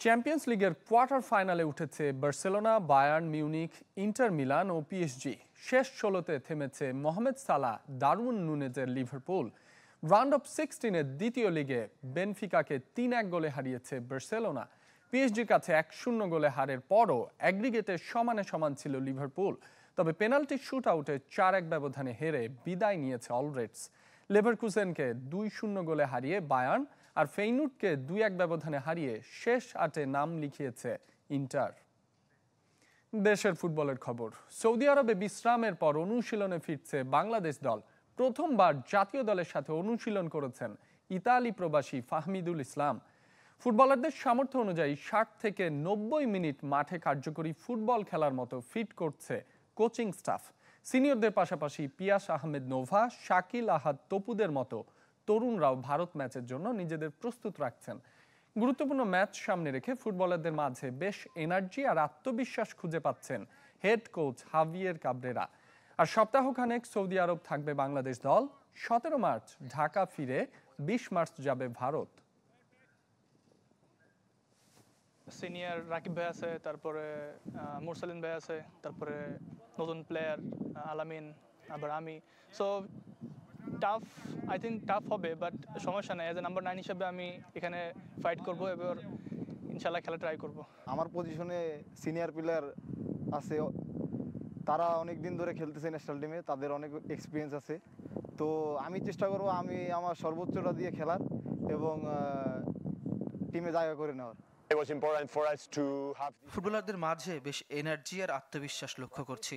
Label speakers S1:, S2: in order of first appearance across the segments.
S1: Champions লিগের quarter ফাইনালে উঠেছে Barcelona, Bayern Munich, Inter Milan ও পিএসজি। শেষ ১৬তে থেমেছে মোহামেদ সালাহ, দারউইন নুনেজের লিভারপুল। রাউন্ড অফ 16-এর দ্বিতীয় লিগে বেনফিকাকে ৩-১ গোলে হারিয়েছে বার্সেলোনা। পিএসজির কাছে ১-০ গোলে হারের পরও অ্যাগ্রিগেটে সমানে সমান ছিল লিভারপুল। তবে পেনাল্টি শুট আউটে ৪-১ ব্যবধানে হেরে বিদায় নিয়েছে অলরেডস। লেভারকুসেনকে ২-০ গোলে হারিয়ে বায়ার্ন আর ফেইনুর্ডকে ২-১ ব্যবধানে হারিয়ে শেষ ৮-এ নাম লিখিয়েছে ইন্টার। দেশের ফুটবলের খবর। সৌদি আরবে বিশ্রামের পর অনুশীলনে ফিরছে বাংলাদেশ দল। প্রথমবার জাতীয় দলের সাথে অনুশীলন করেছেন ইতালি প্রবাসী ফাহমিদুল ইসলাম। ফুটবলারদের সামর্থ্য অনুযায়ী ৬০ থেকে ৯০ মিনিট মাঠে কার্যকরী ফুটবল খেলার মতো ফিট করছে কোচিং স্টাফ। সিনিয়রদের পাশাপাশি পিয়াস আহমেদ নোভা, শাকিল আহাদ তপুদের মতো তরুণরাও ভারত ম্যাচের জন্য নিজেদের প্রস্তুত রাখছেন। গুরুত্বপূর্ণ ম্যাচ সামনে রেখে ফুটবলারদের মাঝে বেশ এনার্জি আর আত্মবিশ্বাস খুঁজে পাচ্ছেন হেড কোচ হাভিয়ের কাবরেরা। আর সপ্তাহখানেক সৌদি আরব থাকবে বাংলাদেশ দল। ১৭ মার্চ ঢাকা ফিরে ২০ মার্চ যাবে ভারত।
S2: সিনিয়র রাকিব ভাই আছে, তারপরে মুরসালিন ভাই আছে, তারপরে নতুন প্লেয়ার আলামিন, আবার আমি। So tough, I think tough হবে, বাট সমস্যা নাই। অ্যাজ এ নাম্বার 9 হিসেবে আমি এখানে ফাইট করব, এবার ইনশাল্লাহ খেলা ট্রাই করব।
S3: আমার পজিশনে সিনিয়র প্লেয়ার আছে, তারা অনেক দিন ধরে খেলতেছে ন্যাশনাল টিমে, তাদের অনেক এক্সপিরিয়েন্স আছে। তো আমি চেষ্টা করব আমি আমার সর্বোচ্চটা দিয়ে খেলার এবং টিমে জায়গা করে নেওয়ার।
S4: ফুটবলারদের মাঝে বেশ এনার্জি আর আত্মবিশ্বাস লক্ষ্য করছি।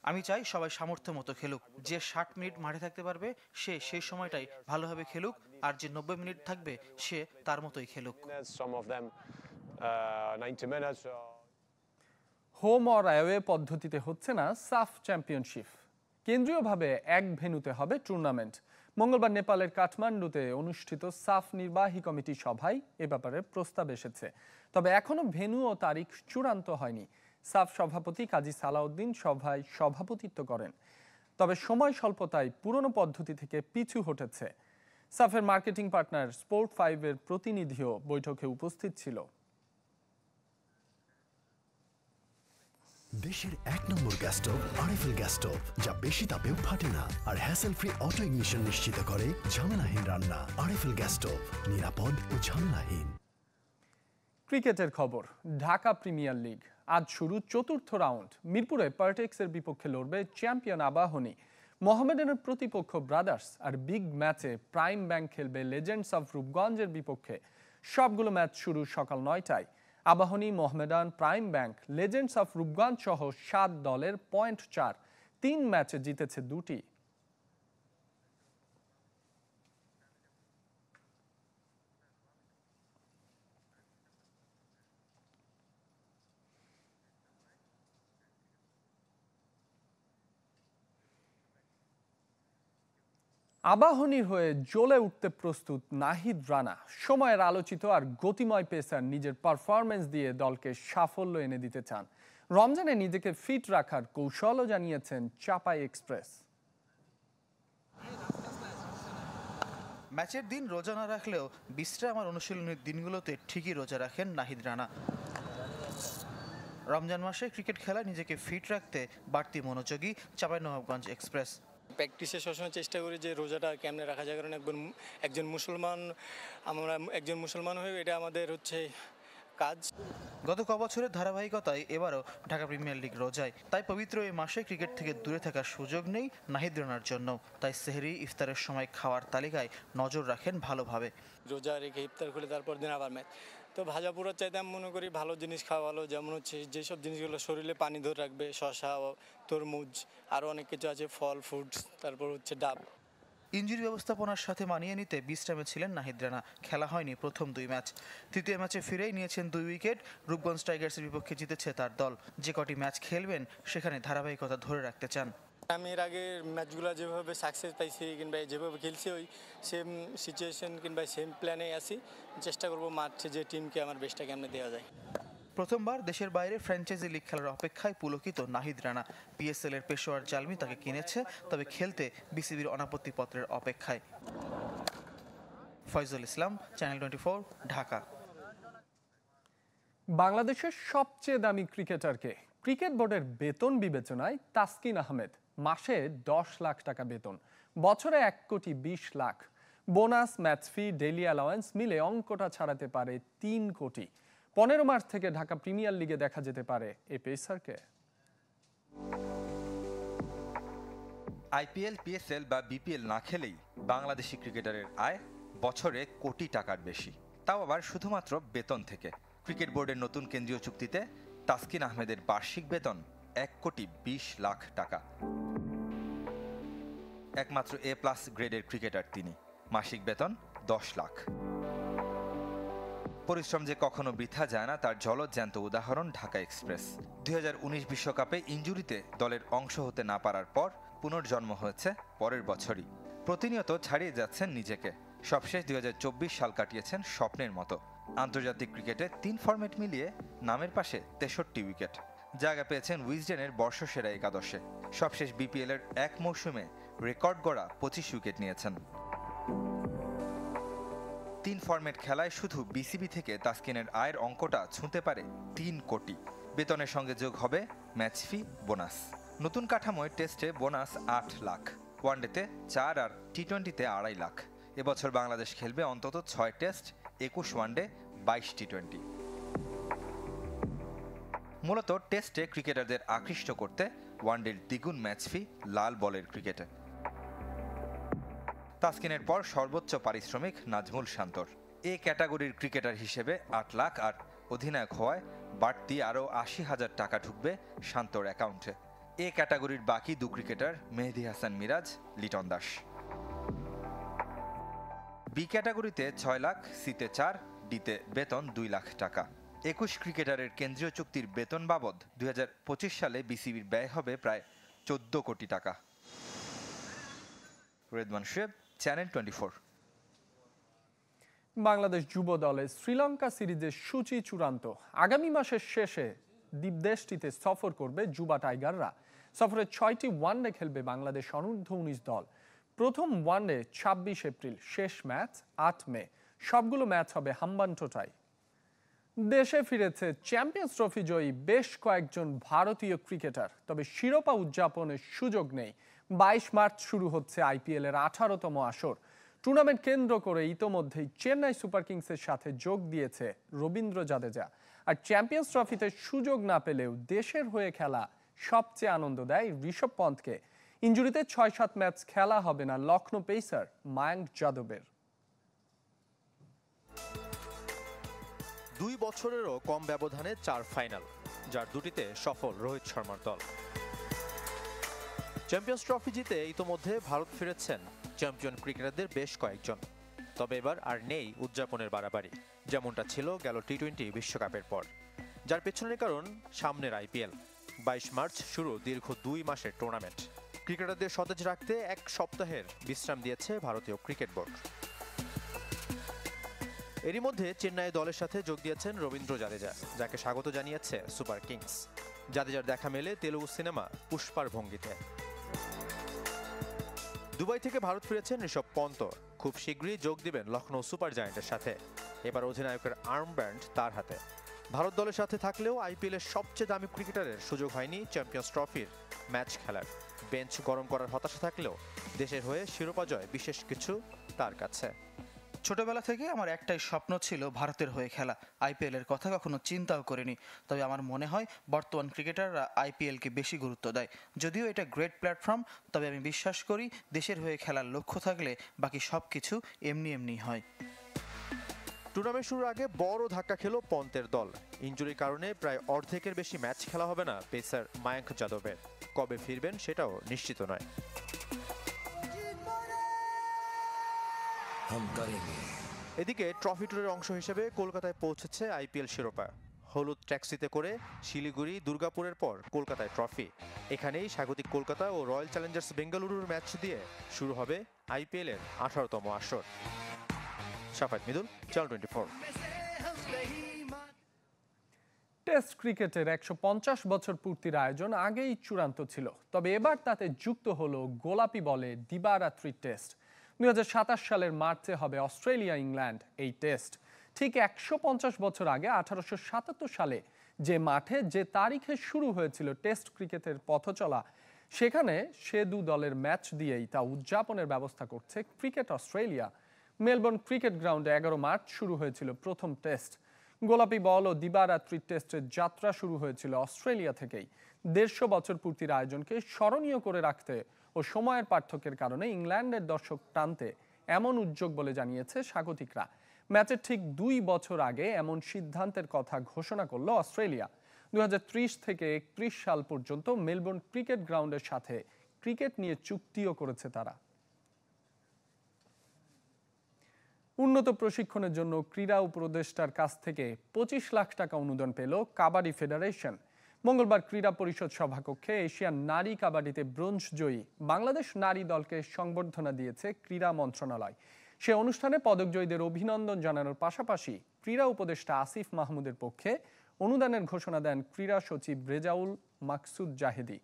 S4: আমি চাই সবাই সামর্থ্য মতো খেলুক। যে ৬০ মিনিট মাঠে থাকতে পারবে সে সেই সময়টাই ভালোভাবে খেলুক, আর যে ৯০ মিনিট থাকবে সে তার মতোই খেলুক।
S1: হোম অর অ্যাওয়ে পদ্ধতিতে হচ্ছে না সাফ চ্যাম্পিয়নশিপ। কেন্দ্রীয়ভাবে এক ভেন্যুতে হবে টুর্নামেন্ট। মঙ্গলবার নেপালের কাঠমান্ডুতে অনুষ্ঠিত সাফ নির্বাহী কমিটি সভায় এ ব্যাপারে প্রস্তাব এসেছে। তবে এখনো ভেন্যু ও তারিখ চূড়ান্ত হয়নি। সাফ সভাপতি কাজী সালাউদ্দিন সভায় সভাপতিত্ব করেন। তবে সময় স্বল্পতায় পুরনো পদ্ধতি থেকে পিছু হটেছে। সাফের মার্কেটিং পার্টনার স্পোর্ট 5-এর প্রতিনিধিও বৈঠকে উপস্থিত ছিল।
S5: দেশের ১ নম্বর gas stove RFL gas stove, যা বেশি তাপেও ফাটে না আর হ্যাসেল ফ্রি অটো ইগনিশন নিশ্চিত করে ঝামেলাহীন রান্না। আরএফএল গ্যাস স্টোভ, নিরাপদ ও ঝামেলাহীন।
S1: ক্রিকেটের খবর। ঢাকা প্রিমিয়ার লিগ আজ শুরু ৪র্থ রাউন্ড। মিরপুরে পার্টেক্সের বিপক্ষে লড়বে চ্যাম্পিয়ন আবাহনী। মোহামেডানের প্রতিপক্ষ ব্রাদার্স। আর বিগ ম্যাচে প্রাইম ব্যাংক খেলবে লেজেন্ডস অফ রূপগঞ্জের বিপক্ষে। সবগুলো ম্যাচ শুরু সকাল ৯টায়। Abahani, Mohammedan, Prime Bank, Legends of Rupganj সহ ৭ দলের পয়েন্ট ৪। ৩ ম্যাচে জিতেছে ২টি। আবাহনীর হয়ে জ্বলে উঠতে প্রস্তুত নাহিদ রানা। সময়ের আলোচিত আর গতিময় পেসার নিজের পারফরমেন্স দিয়ে দলকে সাফল্য এনে দিতে চান। রমজানে নিজেকে ফিট রাখার কৌশলও জানিয়েছেন চাপাই এক্সপ্রেস।
S4: ম্যাচের দিন রোজা না রাখলেও বিশ্রাম আর অনুশীলনের দিনগুলোতে ঠিকই রোজা রাখেন নাহিদ রানা। রমজান মাসে ক্রিকেট খেলায় নিজেকে ফিট রাখতে বাড়তি মনোযোগী চাঁপাইনবাবগঞ্জ এক্সপ্রেস।
S2: প্র্যাকটিসে সবসময় চেষ্টা করি যে রোজাটা কেমনে রাখা যায়, কারণ আমরা একজন মুসলমান হয়ে এটা আমাদের হচ্ছে কাজ।
S4: গত কবছরের ধারাবাহিকতায় এবারও ঢাকা প্রিমিয়ার লিগ রোজায়। তাই পবিত্র এই মাসে ক্রিকেট থেকে দূরে থাকার সুযোগ নেই নাহিদ রানার জন্য। তাই সেহরি ইফতারের সময় খাওয়ার তালিকায় নজর রাখেন ভালোভাবে।
S2: রোজা রেখে ইফতার করে তারপর দিন আবার ম্যাচ। তো ভাজা পোড়ার চাইতে আমি মনে করি ভালো জিনিস খাওয়া ভালো, যেমন হচ্ছে যেসব জিনিসগুলো শরীরে পানি ধরে রাখবে, শসা, তরমুজ, আরও অনেক কিছু আছে, ফল, ফ্রুটস, তারপর হচ্ছে ডাব।
S4: ইনজুরি ব্যবস্থাপনার সাথে মানিয়ে নিতে বিশ্রামে ছিলেন নাহিদ রানা। খেলা হয়নি প্রথম ২ ম্যাচ। তৃতীয় ম্যাচে ফিরেই নিয়েছেন ২ উইকেট। রূপগঞ্জ টাইগার্সের বিপক্ষে জিতেছে তার দল। যে কটি ম্যাচ খেলবেন সেখানে ধারাবাহিকতা ধরে রাখতে চান।
S2: আমি এর আগে ম্যাচগুলো যেভাবে সাকসেস পাইছি কিংবা যেভাবে খেলছি ওই সেম সিচুয়েশন কিংবা সেম প্ল্যানে আসি। চেষ্টা করবো মাঠে যে টিমকে আমার বেস্টটা কেমনে দেওয়া যায়।
S4: প্রথমবার দেশের বাইরে ফ্র্যাঞ্চাইজি লিগ খেলার অপেক্ষায় পুলকিত নাহিদ রানা। পিএসএল এর পেশোয়ার জালমি তাকে কিনেছে, তবে খেলতে বিসিবির অনাপত্তিপত্রের অপেক্ষায়। ফয়জুল ইসলাম, চ্যানেল 24, ঢাকা।
S1: বাংলাদেশের সবচেয়ে দামি ক্রিকেটারকে ক্রিকেট বোর্ডের বেতন বিবেচনায় তাসকিন আহমেদ মাসে 10 লাখ টাকা বেতন, বছরে 1,20,00,000 বোনাস, ম্যাচ ফি, ডেইলি অ্যালাওয়েন্স মিলে অঙ্কটা ছাড়াতে পারে 3 কোটি। 15 মার্চ থেকে ঢাকা প্রিমিয়ার লিগে দেখা যেতে পারে এই পেসারকে।
S6: আইপিএল, পিএসএল বা বিপিএল না খেলেই বাংলাদেশি ক্রিকেটারের আয় বছরে কোটি টাকার বেশি, তাও আবার শুধুমাত্র বেতন থেকে। ক্রিকেট বোর্ডের নতুন কেন্দ্রীয় চুক্তিতে তাসকিন আহমেদের বার্ষিক বেতন 1,20,00,000 টাকা। একমাত্র A+ গ্রেডের ক্রিকেটার তিনি, মাসিক বেতন 10 লাখ। পরিশ্রম যে কখনো বৃথা যায় না তার জ্বলজ্যান্ত উদাহরণ ঢাকা এক্সপ্রেস। 2019 বিশ্বকাপে ইনজুরিতে দলের অংশ হতে না পারার পর পুনর্জন্ম হয়েছে পরের বছরই। প্রতিনিয়ত ছাড়িয়ে যাচ্ছেন নিজেকে। সবশেষ 2024 সাল কাটিয়েছেন স্বপ্নের মতো। আন্তর্জাতিক ক্রিকেটে 3 ফরম্যাট মিলিয়ে নামের পাশে 63 উইকেট। জায়গা পেয়েছেন উইজডেনের বর্ষসেরা একাদশে। সবশেষ বিপিএল এর এক মৌসুমে রেকর্ড গড়া 25 উইকেট নিয়েছেন। 3 ফরম্যাট খেলায় শুধু বিসিবি থেকে তাসকিনের আয়ের অঙ্কটা ছুঁতে পারে 3 কোটি। বেতনের সঙ্গে যোগ হবে ম্যাচ ফি, বোনাস। নতুন কাঠামোয় টেস্টে বোনাস 8 লাখ, ওয়ানডেতে 4 আর টি-20তে 2.5 লাখ। এবছর বাংলাদেশ খেলবে অন্তত 6 টেস্ট, 21 ওয়ানডে, 22 টি-20। মূলত টেস্টে ক্রিকেটারদের আকৃষ্ট করতে ওয়ানডের দ্বিগুণ ম্যাচ ফি লাল বলের ক্রিকেটে। তাসকিনের পর সর্বোচ্চ পারিশ্রমিক নাজমুল শান্তর। এ ক্যাটাগরির ক্রিকেটার হিসেবে 8 লাখ, আর অধিনায়ক হওয়ায় বাড়তি আরও 80,000 টাকা ঢুকবে শান্তর অ্যাকাউন্টে। এ ক্যাটাগরির বাকি 2 ক্রিকেটার মেহেদী হাসান মিরাজ, লিটন দাস। বি ক্যাটাগরিতে 6 লাখ, সিতে 4, ডিতে বেতন 2 লাখ টাকা। 21 ক্রিকেটারের কেন্দ্রীয় চুক্তির বেতন বাবদ 2025 সালে বিসিবির ব্যয় হবে প্রায় 14 কোটি টাকা। রেদমান শুয়েব, চ্যানেল 24।
S1: বাংলাদেশ যুব দলের শ্রীলঙ্কা সিরিজের সূচি চূড়ান্ত। আগামী মাসের শেষে দ্বীপদেশটিতে সফর করবে যুবা টাইগাররা। সফরে 6টি ওয়ানডে খেলবে বাংলাদেশ অনূর্ধ্ব-19 দল। প্রথম ওয়ানডে 26 এপ্রিল, শেষ ম্যাচ 8 মে। সবগুলো ম্যাচ হবে হাম্বানটোটায়। দেশে ফিরেছে চ্যাম্পিয়ন্স ট্রফি জয়ী বেশ কয়েকজন ভারতীয় ক্রিকেটার, তবে শিরোপা উদযাপনের সুযোগ নেই। 22 মার্চ শুরু হচ্ছে আইপিএল এর 18তম আসর। টুর্নামেন্ট কেন্দ্র করে ইতোমধ্যেই চেন্নাই সুপার কিংসের সাথে যোগ দিয়েছে রবীন্দ্র জাদেজা। আর চ্যাম্পিয়ন্স ট্রফিতে সুযোগ না পেলেও দেশের হয়ে খেলা সবচেয়ে আনন্দ দেয় ঋষভ পন্থকে। ইনজুরিতে 6-7 ম্যাচ খেলা হবে না লখনৌ পেসার মায়াঙ্ক যাদবের।
S7: 2 বছরেরও কম ব্যবধানে 4 ফাইনাল, যার দুটিতে সফল রোহিত শর্মার দল। চ্যাম্পিয়ন্স ট্রফি জিতে ইতোমধ্যে ভারত ফিরেছেন চ্যাম্পিয়ন ক্রিকেটারদের বেশ কয়েকজন। তবে এবার আর নেই উদযাপনের বাড়াবাড়ি, যেমনটা ছিল গেল টি-20 বিশ্বকাপের পর। যার পেছনের কারণ সামনের আইপিএল। 22 মার্চ শুরু দীর্ঘ 2 মাসের টুর্নামেন্ট। ক্রিকেটারদের সতেজ রাখতে 1 সপ্তাহের বিশ্রাম দিয়েছে ভারতীয় ক্রিকেট বোর্ড। এরই মধ্যে চেন্নাই দলের সাথে যোগ দিয়েছেন রবীন্দ্র জাদেজা, যাকে স্বাগত জানিয়েছে সুপার কিংস। জাদেজার দেখা মেলে তেলুগু সিনেমা পুষ্পার ভঙ্গিতে। দুবাই থেকে ভারত ফিরেছেন ঋষভ পন্ত। খুব শীঘ্রই যোগ দিবেন লখনৌ সুপার জায়ান্টের সাথে। এবার অধিনায়কের আর্মব্যান্ড তার হাতে। ভারত দলের সাথে থাকলেও আইপিএলের সবচেয়ে দামি ক্রিকেটারের সুযোগ হয়নি চ্যাম্পিয়ন্স ট্রফির ম্যাচ খেলার। বেঞ্চ গরম করার হতাশা থাকলেও দেশের হয়ে শিরোপা জয় বিশেষ কিছু তার কাছে।
S4: ছোটবেলা থেকে আমার একটাই স্বপ্ন ছিল ভারতের হয়ে খেলা। আইপিএল এর কথা কখনো চিন্তাও করিনি। তবে আমার মনে হয় বর্তমান ক্রিকেটাররা আইপিএলকে বেশি গুরুত্ব দেয়। যদিও এটা গ্রেট প্ল্যাটফর্ম, তবে আমি বিশ্বাস করি দেশের হয়ে খেলার লক্ষ্য থাকলে বাকি সব কিছু এমনি এমনি হয়।
S7: টুর্নামেন্ট শুরুর আগে বড় ধাক্কা খেলো পন্তের দল। ইনজুরির কারণে প্রায় অর্ধেকের বেশি ম্যাচ খেলা হবে না পেসার মায়াঙ্ক যাদবের। কবে ফিরবেন সেটাও নিশ্চিত নয়। এদিকে ট্রফি ট্যুরের অংশ হিসেবে কলকাতায় পৌঁছেছে আইপিএল শিরোপা। হলুদ ট্যাক্সিতে করে শিলিগুড়ি, দুর্গাপুরের পর কলকাতায় ট্রফি। এখানেই স্বাগতিক কলকাতা ও রয়্যাল চ্যালেঞ্জার্স বেঙ্গালুরুর ম্যাচ দিয়ে শুরু হবে আইপিএল এর 18তম আসর। শাফাত মিদুল, চ্যানেল 24।
S1: টেস্ট ক্রিকেটের 150 বছর পূর্তির আয়োজন আগেই চূড়ান্ত ছিল, তবে এবার তাতে যুক্ত হলো গোলাপি বলে দিবারাত্রি টেস্ট। 2027 সালের মার্চে হবে অস্ট্রেলিয়া ইংল্যান্ড এই টেস্ট। ঠিক 150 বছর আগে 1877 সালে যে মাঠে যে তারিখে শুরু হয়েছিল টেস্ট ক্রিকেটের পথচলা, সেখানে সে দু দলের ম্যাচ দিয়েই তা উদযাপনের ব্যবস্থা করছে ক্রিকেট অস্ট্রেলিয়া। মেলবোর্ন ক্রিকেট গ্রাউন্ডে 11 মার্চ শুরু হয়েছিল প্রথম টেস্ট। গোলাপি বল ও দিবারাত্রি টেস্টের যাত্রা শুরু হয়েছিল অস্ট্রেলিয়া থেকেই। 150 বছর পূর্তির আয়োজনকে স্মরণীয় করে রাখতে ও সময়ের পার্থক্যের কারণে ইংল্যান্ডের দর্শক টানতে এমন উদ্যোগ বলে জানিয়েছে স্বাগতিকরা। ম্যাচের ঠিক 2 বছর আগে এমন সিদ্ধান্তের কথা ঘোষণা করল অস্ট্রেলিয়া। 2030 থেকে 31 সাল পর্যন্ত মেলবোর্ন ক্রিকেট গ্রাউন্ডের সাথে ক্রিকেট নিয়ে চুক্তিও করেছে তারা। উন্নত প্রশিক্ষণের জন্য ক্রীড়া উপদেষ্টার কাছ থেকে 25 লাখ টাকা অনুদান পেল কাবাডি ফেডারেশন। মঙ্গলবার ক্রীড়া পরিষদ সভাকক্ষে এশিয়ান নারী কাবাডিতে ব্রোঞ্জ জয়ী বাংলাদেশ নারী দলকে সংবর্ধনা দিয়েছে ক্রীড়া মন্ত্রণালয়। সে অনুষ্ঠানে পদকজয়ীদের অভিনন্দন জানানোর পাশাপাশি ক্রীড়া উপদেষ্টা আসিফ মাহমুদের পক্ষে অনুদানের ঘোষণা দেন ক্রীড়া সচিব রেজাউল মাকসুদ জাহেদি।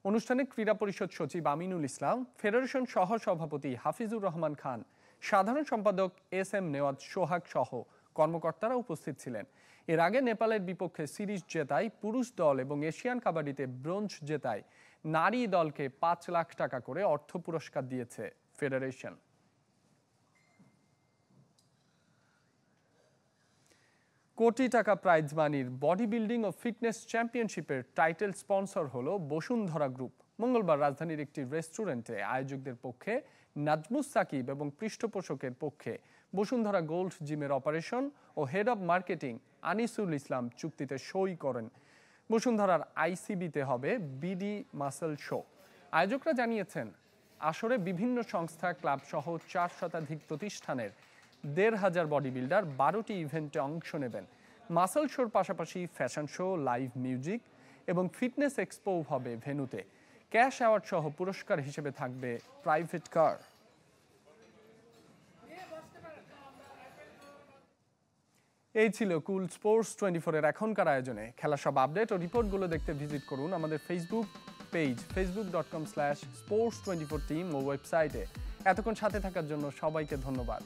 S1: অনুষ্ঠানে ক্রীড়া পরিষদ সচিব আমিনুল ইসলাম, ফেডারেশন সহ সভাপতি হাফিজুর রহমান খান, সাধারণ সম্পাদক SM নেওয়াজ সোহাগ সহ কর্মকর্তারা উপস্থিত ছিলেন। এর আগে নেপালের বিপক্ষে সিরিজ জেতায় পুরুষ দল এবং এশিয়ান কাবাডিতে ব্রোঞ্জ জেতায় নারী দলকে 5 লাখ টাকা করে অর্থ পুরস্কার দিয়েছে ফেডারেশন। কোটি টাকা প্রাইজ মানির বডি বিল্ডিং ও ফিটনেস চ্যাম্পিয়নশিপের টাইটেল স্পন্সর হলো বসুন্ধরা গ্রুপ। মঙ্গলবার রাজধানীর একটি রেস্টুরেন্টে আয়োজকদের পক্ষে নাজমুস সাকিব এবং পৃষ্ঠপোষকের পক্ষে বসুন্ধরা গোল্ড জিমের অপারেশন ও head of marketing Anisul Islam চুক্তিতে সই করেন। বসুন্ধরার ICBতে হবে বিডি মাসল শো। আয়োজকরা জানিয়েছেন, আসরে বিভিন্ন সংস্থা, ক্লাব সহ 4 শতাধিক প্রতিষ্ঠানের 1,500 বডি বিল্ডার 12টি ইভেন্টে অংশ নেবেন। মাসল শোর পাশাপাশি ফ্যাশন শো, লাইভ মিউজিক এবং ফিটনেস এক্সপো হবে ভেন্যুতে। ক্যাশ অ্যাওয়ার্ড সহ পুরস্কার হিসেবে থাকবে প্রাইভেট কার। এই ছিল কুল স্পোর্টস 24 এর এখনকার আয়োজনে। খেলা সব আপডেট ও রিপোর্টগুলো দেখতে ভিজিট করুন আমাদের ফেসবুক পেজ facebook.com/sports24team ও ওয়েবসাইটে। এতক্ষণ সাথে থাকার জন্য সবাইকে ধন্যবাদ।